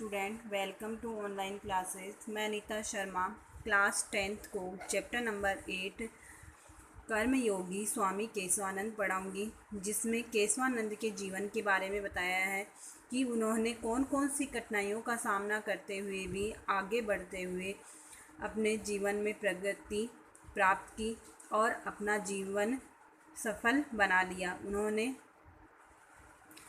Student, welcome to online classes. मैं Neeta Sharma class 10th को chapter number 8 Karmayogi Swami Keshavanand पढ़ाऊँगी, जिसमें केशवानंद के जीवन के बारे में बताया है कि उन्होंने कौन कौन सी कठिनाइयों का सामना करते हुए भी आगे बढ़ते हुए अपने जीवन में प्रगति प्राप्त की और अपना जीवन सफल बना लिया। उन्होंने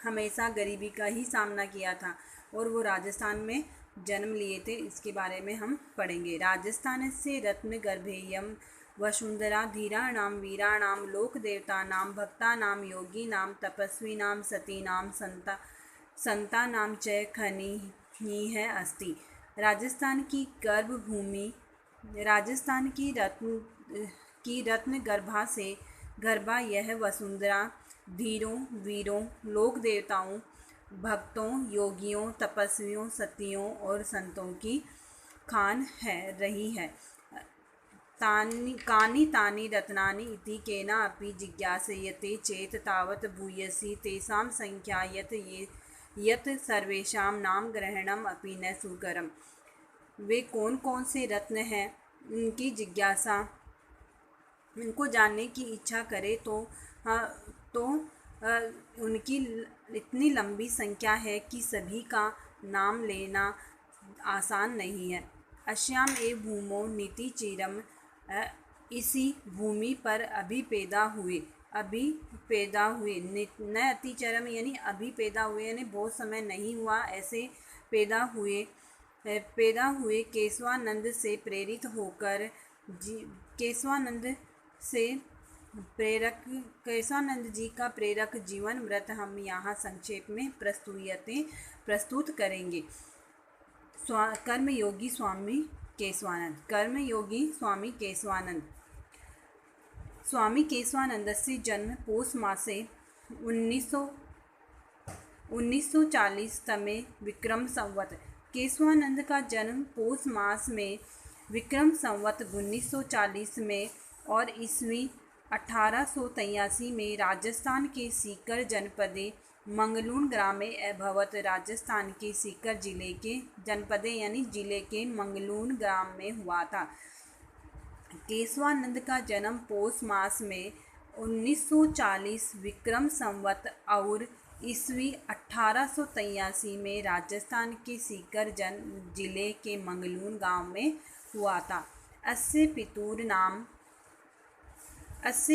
हमेशा गरीबी का ही सामना किया था और वो राजस्थान में जन्म लिए थे। इसके बारे में हम पढ़ेंगे। राजस्थान से रत्न गर्भेयम वसुंधरा धीराणाम वीराणाम लोक देवता नाम भक्ता नाम योगी नाम तपस्वी नाम सती नाम संता नाम च खनी ही है अस्ति। राजस्थान की गर्भभूमि, राजस्थान की रत्न गर्भा यह वसुंधरा धीरों वीरों लोक देवताओं भक्तों योगियों तपस्वियों सतियों और संतों की खान रही है। कानि तानि रत्नानि इति केना अपि जिज्ञासयते चेत तावत् भूयसी तेषां संख्या यत् सर्वेषां नाम ग्रहणम अपि न सुकरम। वे कौन कौन से रत्न हैं, इनको जानने की इच्छा करे तो उनकी इतनी लंबी संख्या है कि सभी का नाम लेना आसान नहीं है। अश्याम ए भूमो नीति चिरम, इसी भूमि पर अभी पैदा हुए न अतिचरम यानी अभी पैदा हुए यानी बहुत समय नहीं हुआ, ऐसे पैदा हुए केशवानंद से प्रेरित होकर केशवानंद जी का प्रेरक जीवन व्रत हम यहाँ संक्षेप में प्रस्तुत करेंगे। कर्मयोगी स्वामी केशवानंद। स्वामी केशवानंदस्य जन्म पौष मासे 1940 तमे विक्रम संवत। केशवानंद का जन्म पौष मास में विक्रम संवत 1940 में और ईस्वी 1883 में राजस्थान के सीकर जनपदे मंगलूर ग्रामे अभवत। राजस्थान के सीकर जिले के जनपदे यानी जिले के मंगलूर ग्राम में हुआ था। केशवानंद का जन्म पौष मास में 1940 विक्रम संवत और ईस्वी 1883 में राजस्थान के सीकर जिले के मंगलूर गांव में हुआ था। अस्य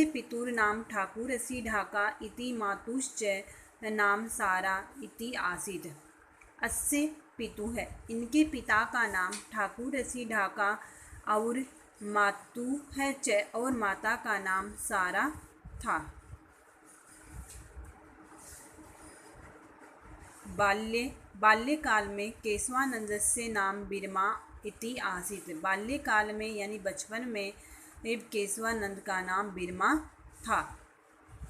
पितुर नाम ठाकुरसी ढाका इति मातुश्च नाम सारा इति आसीत्। अस्य पितु है, इनके पिता का नाम ठाकुरसी ढाका और मातु है और माता का नाम सारा था। बाल्यकाल में केशवानंदस्य नाम बिरमा इति आसीत्। बाल्यकाल में यानी बचपन में केशवानंद का नाम बिरमा था।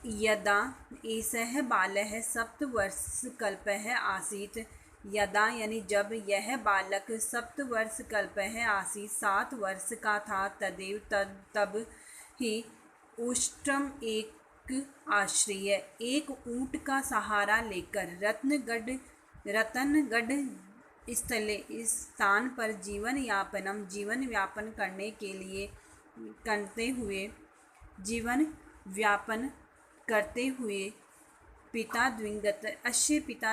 यदा एषः बालः सप्तवर्षकल्पः आसीत्। यदा यानी जब यह बालक सप्तवर्षकल्पः आसीत् 7 वर्ष का था, तब ही उष्ट्रम एक आश्रय एक ऊँट का सहारा लेकर रतनगढ़ स्थान पर जीवन व्यापन करते हुए पिता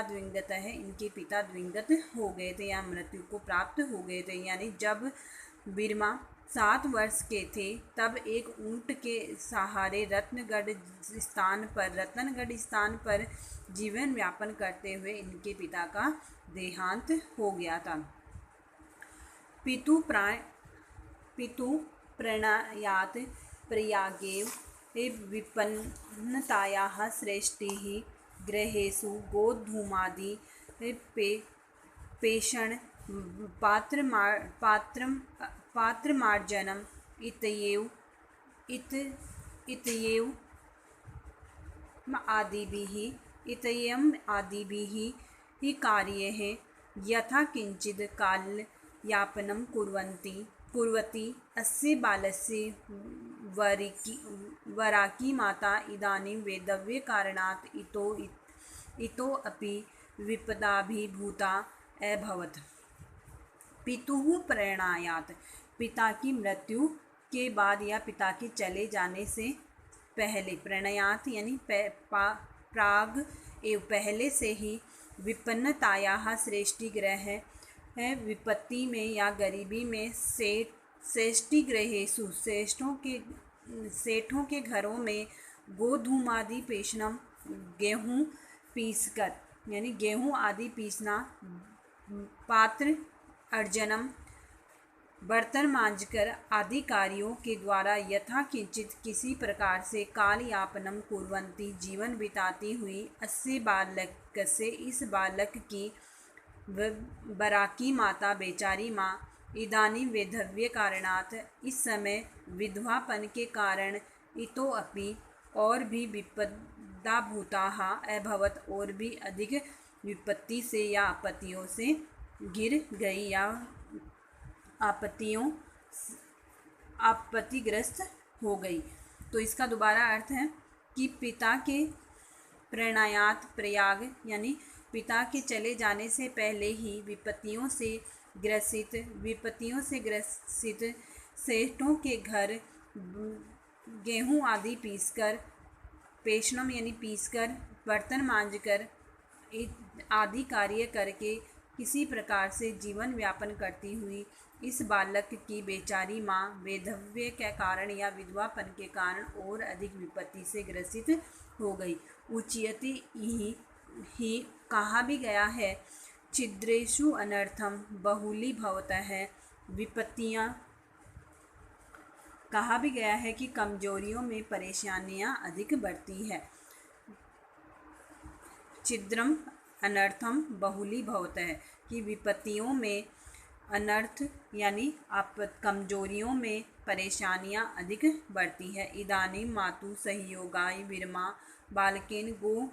द्विंगत है, इनके पिता द्विंगत हो गए थे या मृत्यु को प्राप्त हो गए थे। यानी जब बिरमा 7 वर्ष के थे तब एक ऊँट के सहारे रतनगढ़ स्थान पर जीवन व्यापन करते हुए इनके पिता का देहांत हो गया था। पितु प्रणयात प्रयागेव विपन्नतायाः श्रेष्ठैः गृहेषु गोधूमादि पेषण पात्रमार्जनम् इत्येव आदिभिः कार्यैः यथा किंचित् कालयापनं कुर्वती अस्य बालस्य वराकी माता इदानीं वैधव्यकारणात् इतोऽपि विपदाभिभूता अभवत्। पितुः प्रयाणात्, पिता की मृत्यु के बाद या पिता के चले जाने से पहले, प्रणयात यानी प्राग एवं पहले से ही, विपन्नतायाः श्रेष्ठीग्रह है, विपत्ति में या गरीबी में, श्रेष्ठीगृहेषु सेठों के घरों में, गोधूमादि पेषणम, गेहूँ पीसकर यानी गेहूँ आदि पीसना, पात्र अर्जनम, बर्तन मांजकर आदि कार्यों के द्वारा यथा किंचित किसी प्रकार से कालयापनम कुर्वन्ती, जीवन बिताती हुई, अस्य बालक से इस बालक की बराकी माता, बेचारी माँ, इदानीं वैधव्य कारणात्, इस समय विधवापन के कारण, इतोऽपि और भी विपदाभूताः अभवत्, और भी अधिक विपत्ति से या आपत्तियों से घिर गई या आपत्तिग्रस्त हो गई। तो इसका दोबारा अर्थ है कि पिता के प्रयाणात, प्रयाग यानी पिता के चले जाने से पहले ही विपत्तियों से ग्रसित सेठों के घर गेहूँ आदि पीसकर, पेषणम यानी पीसकर, बर्तन मांजकर आदि कार्य करके किसी प्रकार से जीवन व्यापन करती हुई इस बालक की बेचारी माँ वैधव्य के कारण या विधवापन के कारण और अधिक विपत्ति से ग्रसित हो गई। उच्यते ही कहा भी गया है, छिद्रेषु अनर्थम बहुलीभवतः, विपत्तियाँ, कहा भी गया है कि कमजोरियों में परेशानियाँ अधिक बढ़ती है। छिद्रम अनर्थम बहुलीभवतः, कि विपत्तियों में, अनर्थ यानी कमजोरियों में परेशानियाँ अधिक बढ़ती है। इदानीं मातु सहयोगाय विरमा बालकेन गो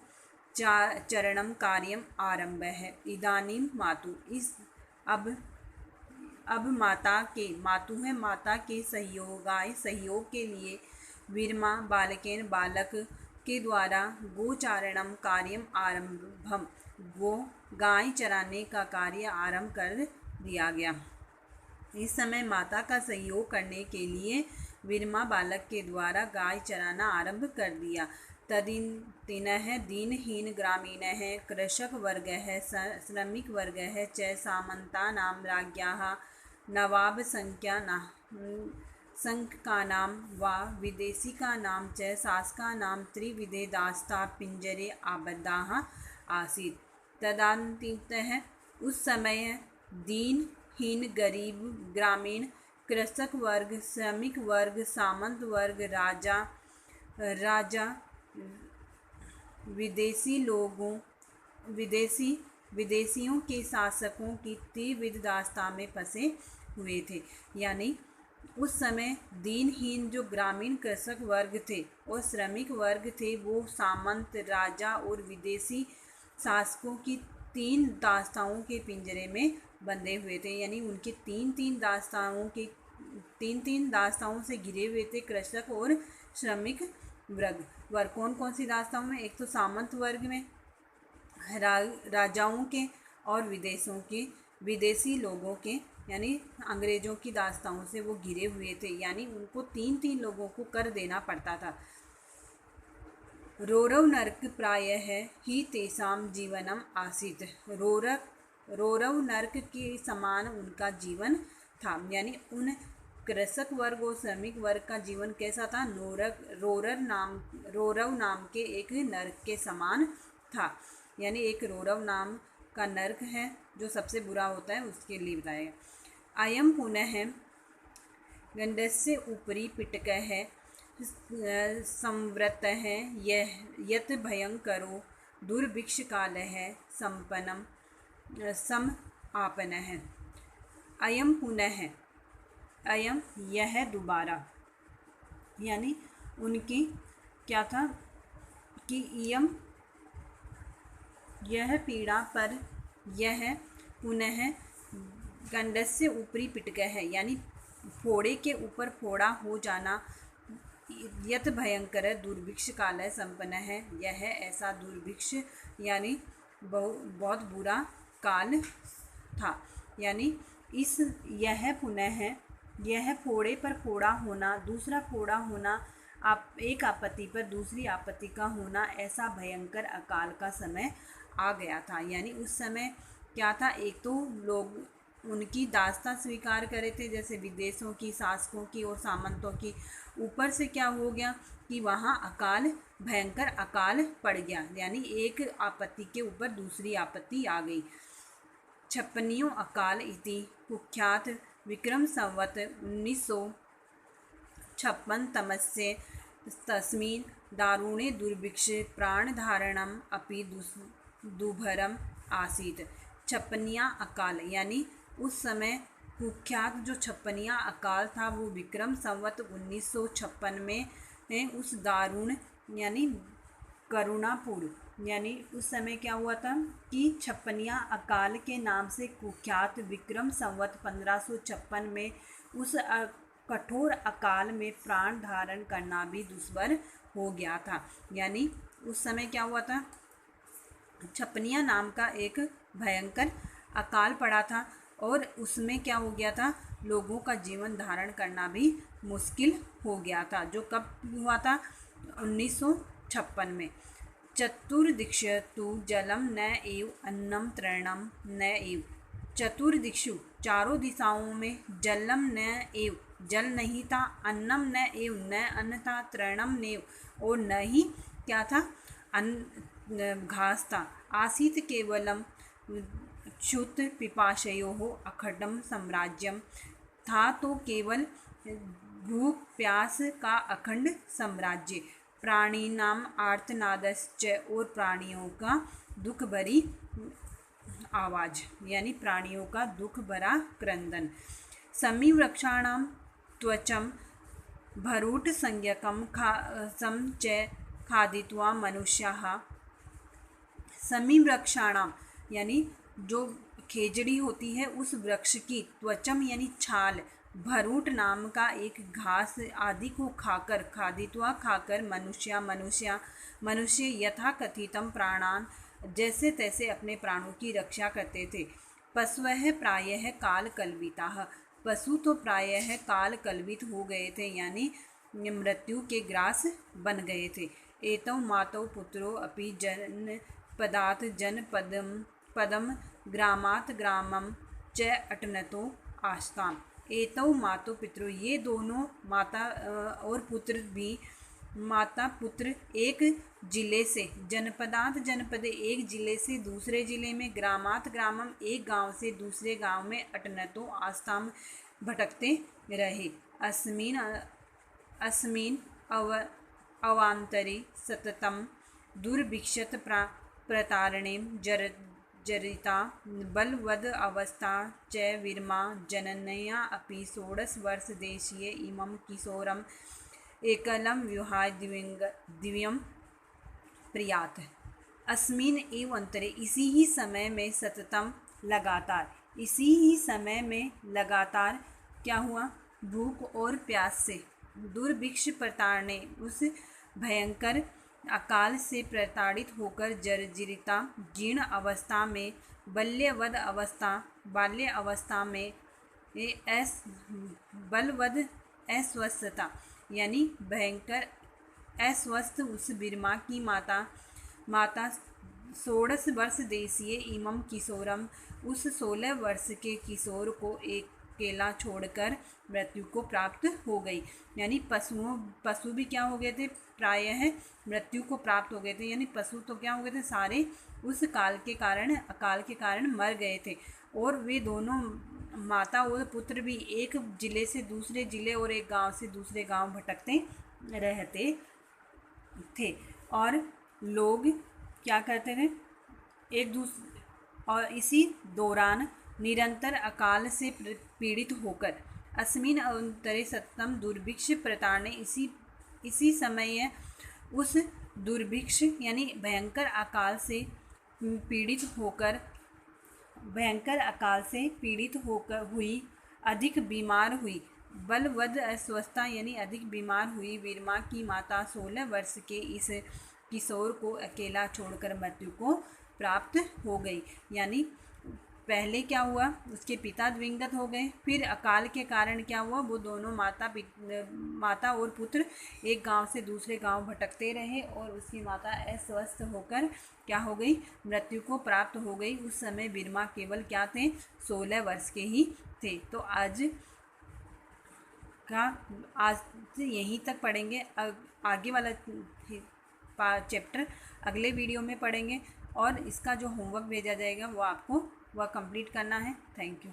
चरणम कार्यम आरंभ है। इदानीं मातु, इस अब माता के, मातु है माता के, सहयोग के लिए, विरमा बालकेन बालक के द्वारा, गोचारणम कार्यम आरंभम, गाय चराने का कार्य आरंभ कर दिया गया। इस समय माता का सहयोग करने के लिए विरमा बालक के द्वारा गाय चराना आरंभ कर दिया। तदिनः दीनहीन ग्रामीणः, कृषक वर्ग है, श्रमिक वर्ग है, च सामन्तानां राज्ञाः नवाब संख्याकानां वा विदेशिकानां च शासकानां त्रिविधे दास्ता पिंजरे आबद्धाः आसीत्। तदानीन्तः, उस समय दीनहीन, गरीब, ग्रामीण, कृषक वर्ग, श्रमिक वर्ग, सामंत वर्ग, राजा विदेशियों के शासकों की त्रिविध दास्ता में फंसे हुए थे। यानी उस समय दीनहीन जो ग्रामीण कृषक वर्ग थे और श्रमिक वर्ग थे, वो सामंत, राजा और विदेशी शासकों की तीन दास्ताओं के पिंजरे में बंधे हुए थे। यानी उनके तीन दास्ताओं से घिरे हुए थे कृषक और श्रमिक वर्ग। कौन कौन सी दास्ताओं में? एक तो सामंत वर्ग में राजाओं के, और विदेशी लोगों के यानी अंग्रेजों की दास्ताओं से वो घिरे हुए थे। यानी उनको तीन लोगों को कर देना पड़ता था। रोरव नरक प्रायः ही तेषां जीवनम आसीत्। रोरव नरक के समान उनका जीवन था। यानी उन कृषक वर्ग और श्रमिक वर्ग का जीवन कैसा था? रोरव नाम के एक नरक के समान था। यानी एक रोरव नाम का नरक है जो सबसे बुरा होता है, उसके लिए बताया। अयम पुनः गंडस्य उपरि पिटकः संवृतः यत् भयंकरो दुर्भिक्षकालः संपन्नम समापनः। अयम पुनः, अयम यह दोबारा, यानी उनकी क्या था कि यह पीड़ा पर, यह पुनः गंडस्य ऊपरी पिटका है, यानी फोड़े के ऊपर फोड़ा हो जाना, यत भयंकर दुर्भिक्ष काल संपन्न है, यह ऐसा दुर्भिक्ष यानी बहुत बुरा काल था। यानी इस यह पुनः यह फोड़े पर फोड़ा होना, दूसरा फोड़ा होना, आप एक आपत्ति पर दूसरी आपत्ति का होना, ऐसा भयंकर अकाल का समय आ गया था। यानी उस समय क्या था, एक तो लोग उनकी दास्तां स्वीकार करे थे, जैसे विदेशों की, शासकों की और सामंतों की। ऊपर से क्या हो गया कि वहाँ अकाल, भयंकर अकाल पड़ गया, यानी एक आपत्ति के ऊपर दूसरी आपत्ति आ गई। छप्पनियों अकाल इति कुख्यात विक्रम संवत 1956 तमस्य तस्मिन् दारुणे दुर्भिक्षे प्राणधारणम अपि दुभरम आसीत। छप्पनिया अकाल यानी उस समय कुख्यात जो छप्पनिया अकाल था वो विक्रम संवत 1956 में उस दारुण यानी करुणापुर, यानी उस समय क्या हुआ था कि छप्पनिया अकाल के नाम से कुख्यात विक्रम संवत 1556 में उस कठोर अकाल में प्राण धारण करना भी दुष्वर हो गया था। यानी उस समय क्या हुआ था, छप्पनिया नाम का एक भयंकर अकाल पड़ा था और उसमें क्या हो गया था, लोगों का जीवन धारण करना भी मुश्किल हो गया था। जो कब हुआ था, 1956 में। चतुर्दिक्षु जलम न एव अन्नम तृणम न एव। चतुर्दिक्षु चारों दिशाओं में जलम न एव जल नहीं था, अन्नम न एव न अन्न था, तृणम नेव और न ही क्या था, अन्न घास था। आसीत केवलम क्षुत पिपाशयोः अखंडम साम्राज्यम। था तो केवल भूख प्यास का अखंड साम्राज्य। प्राणिनाम आर्तनादश्च और प्राणियों का दुख भरी आवाज़, यानी प्राणियों का दुख भरा क्रंदन। समी वृक्षाणाम त्वचम भरूट संज्ञकम सम च खादित्वा मनुष्याः। समी वृक्षाणाम यानी जो खेजड़ी होती है उस वृक्ष की, त्वचम यानी छाल, भरूट नाम का एक घास आदि को खाकर, खादित्वा खाकर, मनुष्य यथा कथितम प्राणान जैसे तैसे अपने प्राणों की रक्षा करते थे। पशवः प्रायः काल कल्पिताः। पशु तो प्रायः काल कल्पित हो गए थे, यानी मृत्यु के ग्रास बन गए थे। एतौ मातौ पुत्रो अपि जनपदात् जनपदम ग्रामात् ग्रामम च अटनतो आस्ताम। एतौ मातो पितरो ये दोनों माता और पुत्र भी, माता पुत्र एक जिले से, जनपदात जनपदे एक जिले से दूसरे जिले में, ग्रामात ग्रामम एक गांव से दूसरे गांव में, अटनतो आस्ताम भटकते रहे। अस्मिन अवांतरे सततम दुर्भिक्षत प्रतारणे जरिता बलवद अवस्था च वीरमा जनन्या अपि 16 वर्ष देशीय इमं किशोरम एकलम विहाय दिव्यम प्रियात। अस्मिन एव अंतरे इसी ही समय में, सततम लगातार, इसी ही समय में लगातार क्या हुआ, भूख और प्यास से, दुर्भिक्ष प्रताड़ने उस भयंकर अकाल से प्रताड़ित होकर, जर्जरिता जीर्ण अवस्था में, बाल्य अवस्था में, बलवद अस्वस्थता यानी भयंकर अस्वस्थ उस बिरमा की माता 16 वर्ष देशीय इमम किशोरम उस 16 वर्ष के किशोर को अकेला छोड़कर मृत्यु को प्राप्त हो गई। यानी पशु भी क्या हो गए थे, प्रायः मृत्यु को प्राप्त हो गए थे। यानी पशु तो क्या हो गए थे, सारे उस अकाल के कारण मर गए थे। और वे दोनों माता और पुत्र भी एक जिले से दूसरे जिले और एक गांव से दूसरे गांव भटकते रहते थे। और लोग क्या करते थे, और इसी दौरान निरंतर अकाल से पीड़ित होकर, अस्मिन अंतरे सततम दुर्भिक्ष प्रताड़ने इसी समय उस दुर्भिक्ष यानी भयंकर अकाल से पीड़ित होकर हुई, अधिक बीमार हुई, बलवद अस्वस्थता यानी अधिक बीमार हुई वीरमा की माता 16 वर्ष के इस किशोर को अकेला छोड़कर मृत्यु को प्राप्त हो गई। यानी पहले क्या हुआ, उसके पिता दिवंगत हो गए, फिर अकाल के कारण क्या हुआ, वो दोनों माता और पुत्र एक गांव से दूसरे गांव भटकते रहे और उसकी माता अस्वस्थ होकर क्या हो गई, मृत्यु को प्राप्त हो गई। उस समय बिरमा केवल क्या थे, 16 वर्ष के ही थे। तो आज से यहीं तक पढ़ेंगे। आगे वाला चैप्टर अगले वीडियो में पढ़ेंगे और इसका जो होमवर्क भेजा जाएगा वो आपको वह कंप्लीट करना है। Thank you.